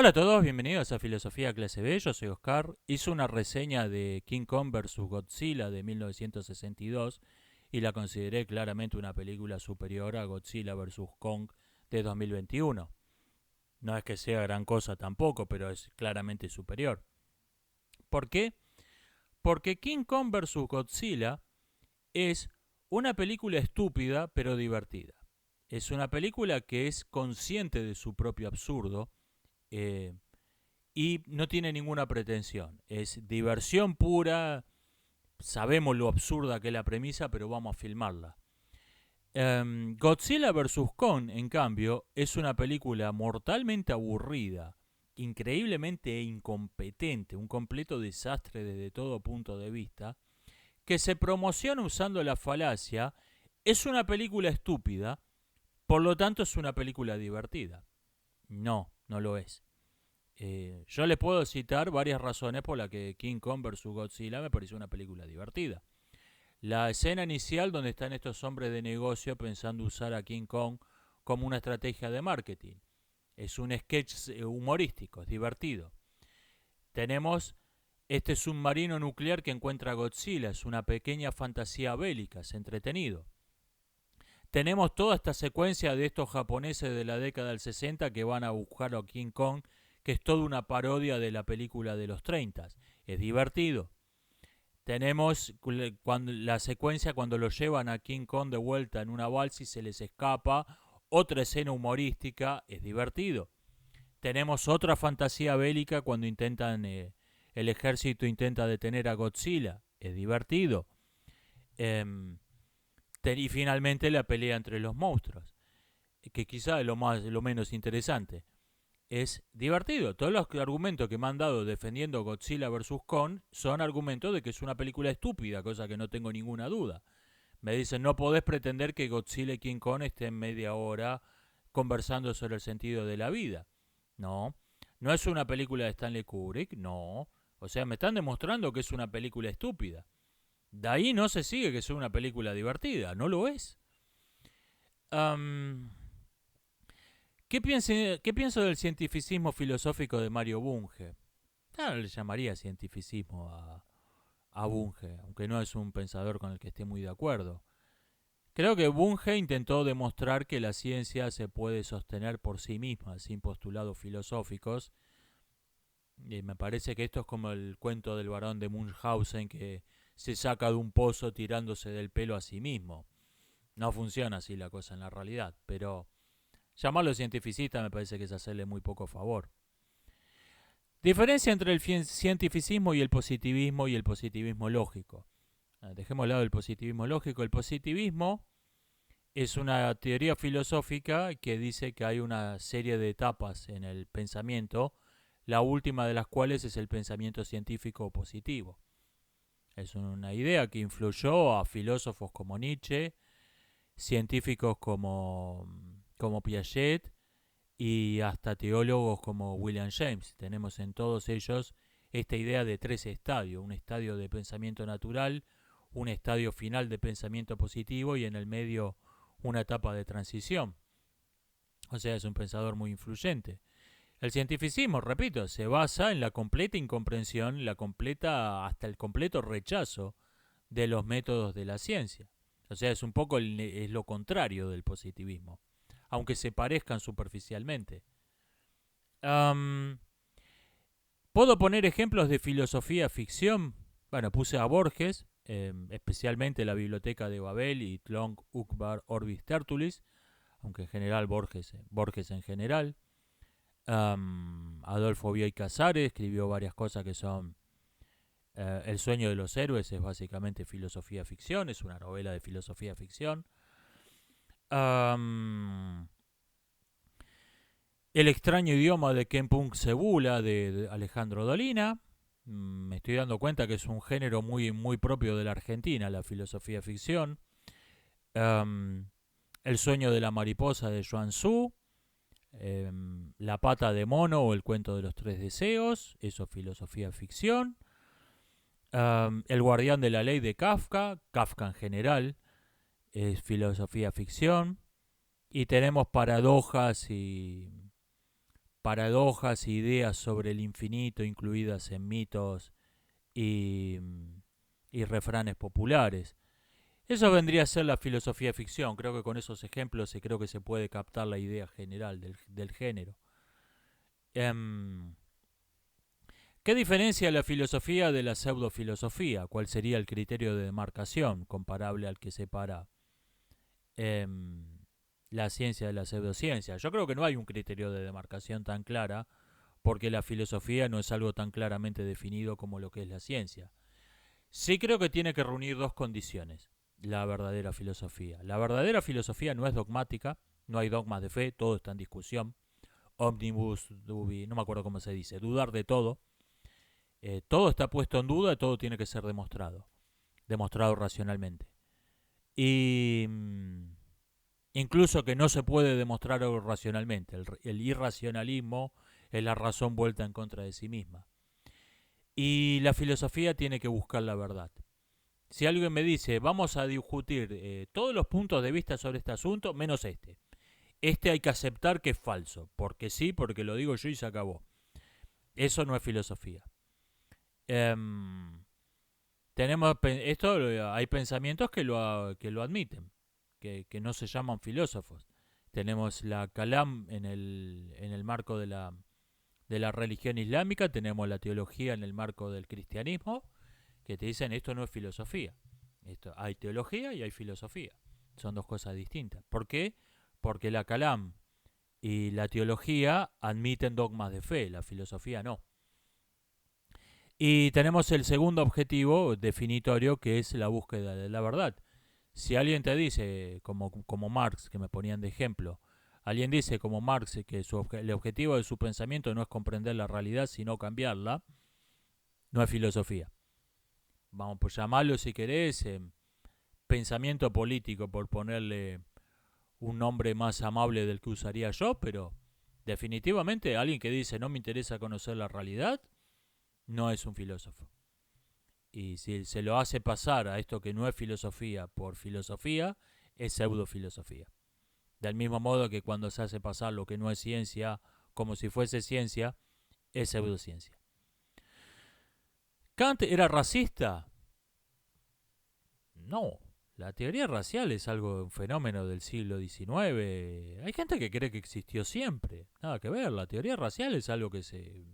Hola a todos, bienvenidos a Filosofía Clase B, yo soy Oscar. Hice una reseña de King Kong vs. Godzilla de 1962 y la consideré claramente una película superior a Godzilla vs. Kong de 2021. No es que sea gran cosa tampoco, pero es claramente superior. ¿Por qué? Porque King Kong vs. Godzilla es una película estúpida pero divertida. Es una película que es consciente de su propio absurdo, eh, y no tiene ninguna pretensión. Es diversión pura, sabemos lo absurda que es la premisa, pero vamos a filmarla. Godzilla vs. Kong, en cambio, es una película mortalmente aburrida, increíblemente incompetente, un completo desastre desde todo punto de vista, que se promociona usando la falacia, es una película estúpida, por lo tanto es una película divertida. No, no lo es. Yo les puedo citar varias razones por las que King Kong vs. Godzilla me pareció una película divertida. La escena inicial donde están estos hombres de negocio pensando usar a King Kong como una estrategia de marketing. Es un sketch humorístico, es divertido. Tenemos este submarino nuclear que encuentra a Godzilla, es una pequeña fantasía bélica, es entretenido. Tenemos toda esta secuencia de estos japoneses de la década del 60 que van a buscar a King Kong, que es toda una parodia de la película de los 30. Es divertido. Tenemos la secuencia cuando lo llevan a King Kong de vuelta en una balsa y se les escapa. Otra escena humorística, es divertido. Tenemos otra fantasía bélica cuando el ejército intenta detener a Godzilla, es divertido. Em, y finalmente la pelea entre los monstruos, que quizá es lo menos interesante. Es divertido. Todos los argumentos que me han dado defendiendo Godzilla vs. Kong son argumentos de que es una película estúpida, cosa que no tengo ninguna duda. Me dicen, no podés pretender que Godzilla y King Kong estén media hora conversando sobre el sentido de la vida. No. No es una película de Stanley Kubrick, no. O sea, me están demostrando que es una película estúpida. De ahí no se sigue que sea una película divertida, no lo es. Um, ¿Qué pienso del cientificismo filosófico de Mario Bunge? Claro, le llamaría cientificismo a Bunge, aunque no es un pensador con el que esté muy de acuerdo. Creo que Bunge intentó demostrar que la ciencia se puede sostener por sí misma, sin postulados filosóficos. Y me parece que esto es como el cuento del varón de Munchausen que se saca de un pozo tirándose del pelo a sí mismo. No funciona así la cosa en la realidad, pero llamarlo cientificista me parece que es hacerle muy poco favor. Diferencia entre el cientificismo y el positivismo lógico. Dejemos de lado el positivismo lógico. El positivismo es una teoría filosófica que dice que hay una serie de etapas en el pensamiento, la última de las cuales es el pensamiento científico positivo. Es una idea que influyó a filósofos como Nietzsche, científicos como Piaget y hasta teólogos como William James. Tenemos en todos ellos esta idea de tres estadios: un estadio de pensamiento natural, un estadio final de pensamiento positivo y en el medio una etapa de transición. O sea, es un pensador muy influyente. El cientificismo, repito, se basa en la completa incomprensión, hasta el completo rechazo de los métodos de la ciencia. O sea, es un poco es lo contrario del positivismo, aunque se parezcan superficialmente. Um, ¿Puedo poner ejemplos de filosofía ficción? Bueno, puse a Borges, especialmente la Biblioteca de Babel y Tlonc Ukbar Orbis Tertulis, aunque en general Borges en general. Adolfo Bioy Casares escribió varias cosas que son El sueño de los héroes, es básicamente filosofía ficción, es una novela de filosofía ficción. Um, El extraño idioma de Kempung Cebula de Alejandro Dolina. Me estoy dando cuenta que es un género muy propio de la Argentina, la filosofía ficción. Um, El sueño de la mariposa de Xuan Tzu. La pata de mono o el cuento de los tres deseos, eso es filosofía ficción. El guardián de la ley de Kafka, Kafka en general, es filosofía ficción. Y tenemos paradojas y paradojas e ideas sobre el infinito incluidas en mitos y, y refranes populares. Eso vendría a ser la filosofía ficción. Creo que con esos ejemplos creo que se puede captar la idea general del género. Em, ¿Qué diferencia la filosofía de la pseudofilosofía? ¿Cuál sería el criterio de demarcación comparable al que separa la ciencia de la pseudociencia? Yo creo que no hay un criterio de demarcación tan clara porque la filosofía no es algo tan claramente definido como lo que es la ciencia. Sí creo que tiene que reunir dos condiciones la verdadera filosofía. La verdadera filosofía no es dogmática, no hay dogmas de fe, todo está en discusión. Omnibus dubi, no me acuerdo cómo se dice, dudar de todo. Todo está puesto en duda, todo tiene que ser demostrado racionalmente. Y incluso que no se puede demostrar algo racionalmente. El irracionalismo es la razón vuelta en contra de sí misma. Y la filosofía tiene que buscar la verdad. Si alguien me dice, vamos a discutir todos los puntos de vista sobre este asunto, menos este. Este hay que aceptar que es falso, porque sí, porque lo digo yo y se acabó. Eso no es filosofía. Tenemos esto, hay pensamientos que lo admiten, que no se llaman filósofos. Tenemos la Kalam en el marco de la religión islámica, tenemos la teología en el marco del cristianismo, que te dicen esto no es filosofía. Hay teología y hay filosofía. Son dos cosas distintas. ¿Por qué? Porque la Kalam y la teología admiten dogmas de fe, la filosofía no. Y tenemos el segundo objetivo definitorio, que es la búsqueda de la verdad. Si alguien te dice, como Marx, que me ponían de ejemplo, alguien dice como Marx que el objetivo de su pensamiento no es comprender la realidad, sino cambiarla, no es filosofía. Vamos, pues llamarlo si querés, pensamiento político, por ponerle un nombre más amable del que usaría yo, pero definitivamente alguien que dice no me interesa conocer la realidad, no es un filósofo. Y si se lo hace pasar a esto que no es filosofía por filosofía, es pseudofilosofía. Del mismo modo que cuando se hace pasar lo que no es ciencia como si fuese ciencia, es pseudociencia. ¿Kant era racista? No. La teoría racial es algo, un fenómeno del siglo XIX. Hay gente que cree que existió siempre. Nada que ver. La teoría racial es algo que se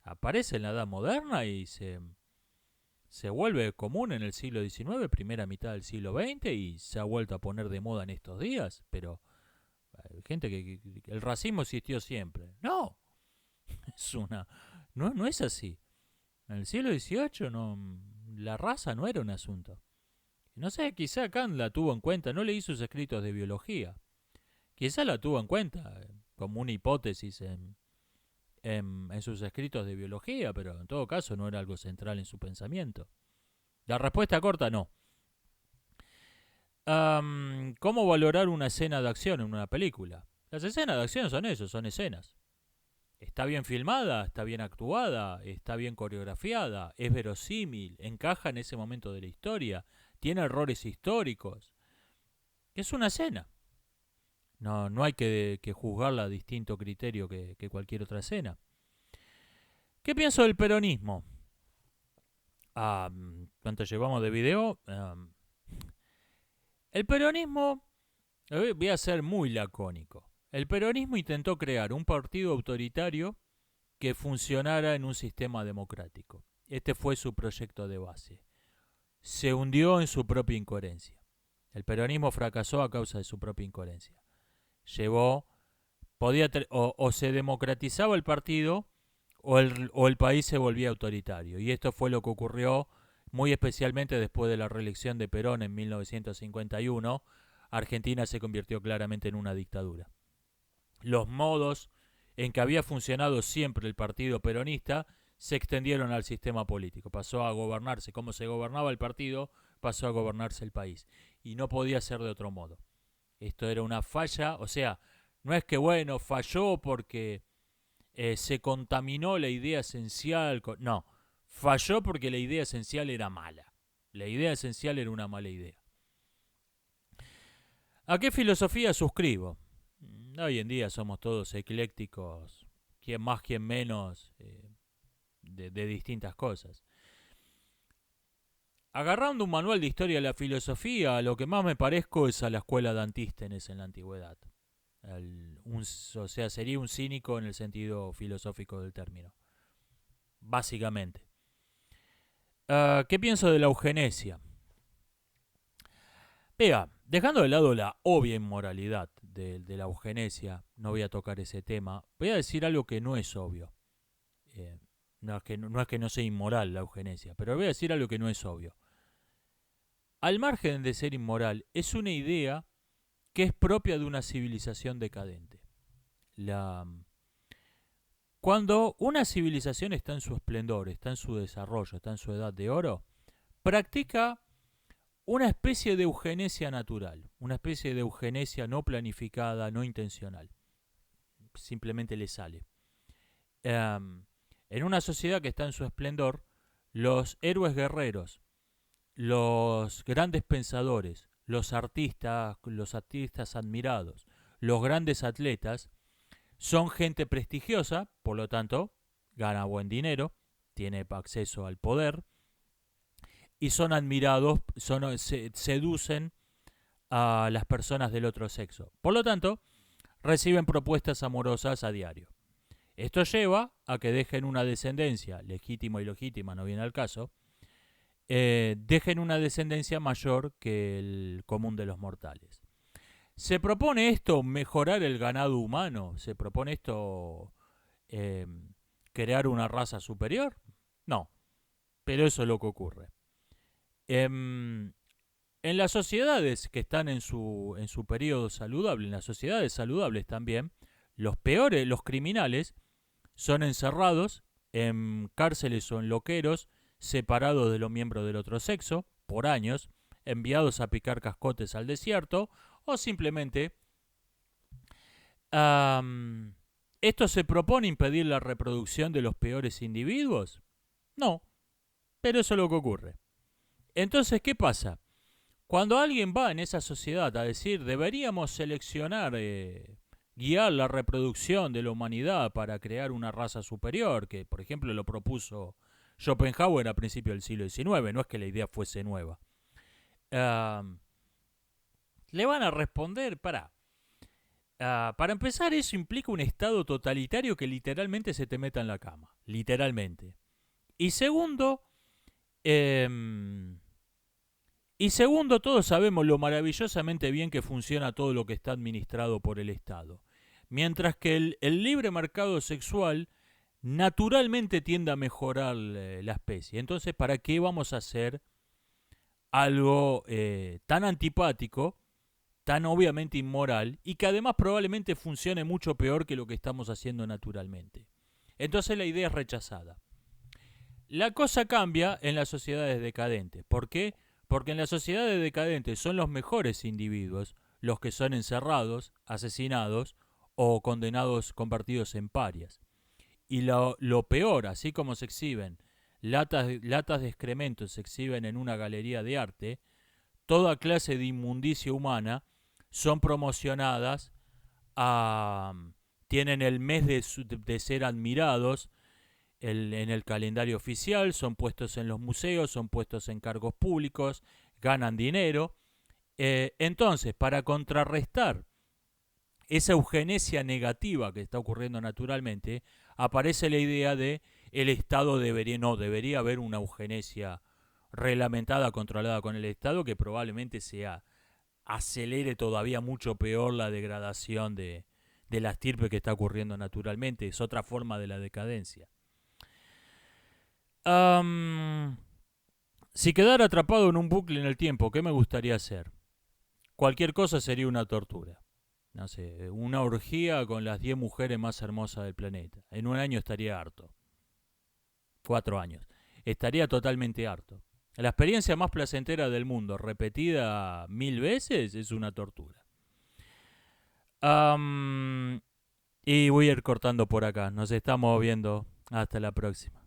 aparece en la Edad Moderna y se vuelve común en el siglo XIX, primera mitad del siglo XX, y se ha vuelto a poner de moda en estos días. Pero hay gente que el racismo existió siempre. No. Es una... No es así. En el siglo XVIII la raza no era un asunto. No sé, quizá Kant la tuvo en cuenta, no leí sus escritos de biología. Quizá la tuvo en cuenta como una hipótesis en sus escritos de biología, pero en todo caso no era algo central en su pensamiento. La respuesta corta, no. ¿Cómo valorar una escena de acción en una película? Las escenas de acción son eso, son escenas. Está bien filmada, está bien actuada, está bien coreografiada, es verosímil, encaja en ese momento de la historia, tiene errores históricos. Es una escena. No hay que juzgarla a distinto criterio que cualquier otra escena. ¿Qué pienso del peronismo? ¿Cuánto llevamos de video? El peronismo, voy a ser muy lacónico. El peronismo intentó crear un partido autoritario que funcionara en un sistema democrático. Este fue su proyecto de base. Se hundió en su propia incoherencia. El peronismo fracasó a causa de su propia incoherencia. O se democratizaba el partido o el país se volvía autoritario. Y esto fue lo que ocurrió muy especialmente después de la reelección de Perón en 1951. Argentina se convirtió claramente en una dictadura. Los modos en que había funcionado siempre el partido peronista se extendieron al sistema político. Pasó a gobernarse como se gobernaba el partido, pasó a gobernarse el país. Y no podía ser de otro modo. Esto era una falla, o sea, no es que bueno, falló porque se contaminó la idea esencial. No, falló porque la idea esencial era mala. La idea esencial era una mala idea. ¿A qué filosofía suscribo? Hoy en día somos todos eclécticos quien más, quien menos, de distintas cosas. Agarrando un manual de historia de la filosofía, a lo que más me parezco es a la escuela de Antístenes en la antigüedad. O sea, sería un cínico en el sentido filosófico del término, básicamente. ¿Qué pienso de la eugenesia? Vea, dejando de lado la obvia inmoralidad de la eugenesia, no voy a tocar ese tema, voy a decir algo que no es obvio. No es que no sea inmoral la eugenesia, pero voy a decir algo que no es obvio. Al margen de ser inmoral, es una idea que es propia de una civilización decadente. Cuando una civilización está en su esplendor, está en su desarrollo, está en su edad de oro, practica una especie de eugenesia natural, una especie de eugenesia no planificada, no intencional. Simplemente le sale. En una sociedad que está en su esplendor, los héroes guerreros, los grandes pensadores, los artistas admirados, los grandes atletas, son gente prestigiosa, por lo tanto, gana buen dinero, tiene acceso al poder y son admirados, seducen a las personas del otro sexo. Por lo tanto, reciben propuestas amorosas a diario. Esto lleva a que dejen una descendencia, legítima y legítima, no viene al caso, dejen una descendencia mayor que el común de los mortales. ¿Se propone esto mejorar el ganado humano? ¿Se propone esto crear una raza superior? No, pero eso es lo que ocurre. En las sociedades que están en su periodo saludable, en las sociedades saludables también, los peores, los criminales, son encerrados en cárceles o en loqueros, separados de los miembros del otro sexo, por años, enviados a picar cascotes al desierto, o simplemente ¿esto se propone impedir la reproducción de los peores individuos? No, pero eso es lo que ocurre. Entonces, ¿qué pasa? Cuando alguien va en esa sociedad a decir deberíamos seleccionar, guiar la reproducción de la humanidad para crear una raza superior, que por ejemplo lo propuso Schopenhauer a principios del siglo XIX, no es que la idea fuese nueva, le van a responder, para empezar, eso implica un estado totalitario que literalmente se te meta en la cama, literalmente. Y segundo, todos sabemos lo maravillosamente bien que funciona todo lo que está administrado por el Estado. Mientras que el libre mercado sexual naturalmente tiende a mejorar la especie. Entonces, ¿para qué vamos a hacer algo tan antipático, tan obviamente inmoral, y que además probablemente funcione mucho peor que lo que estamos haciendo naturalmente? Entonces la idea es rechazada. La cosa cambia en las sociedades decadentes. ¿Por qué? Porque en las sociedades decadentes son los mejores individuos los que son encerrados, asesinados o condenados, convertidos en parias. Y lo peor, así como se exhiben latas de excremento, se exhiben en una galería de arte, toda clase de inmundicia humana son promocionadas, tienen el mes de ser admirados en el calendario oficial, son puestos en los museos, son puestos en cargos públicos, ganan dinero. Entonces, para contrarrestar esa eugenesia negativa que está ocurriendo naturalmente, aparece la idea de el Estado debería haber una eugenesia reglamentada, controlada con el Estado, que probablemente acelere todavía mucho peor la degradación de la estirpe que está ocurriendo naturalmente. Es otra forma de la decadencia. Si quedara atrapado en un bucle en el tiempo, ¿qué me gustaría hacer? Cualquier cosa sería una tortura. No sé, una orgía con las 10 mujeres más hermosas del planeta. En un año estaría harto. 4 años. Estaría totalmente harto. La experiencia más placentera del mundo, repetida 1000 veces, es una tortura. Y voy a ir cortando por acá. Nos estamos viendo. Hasta la próxima.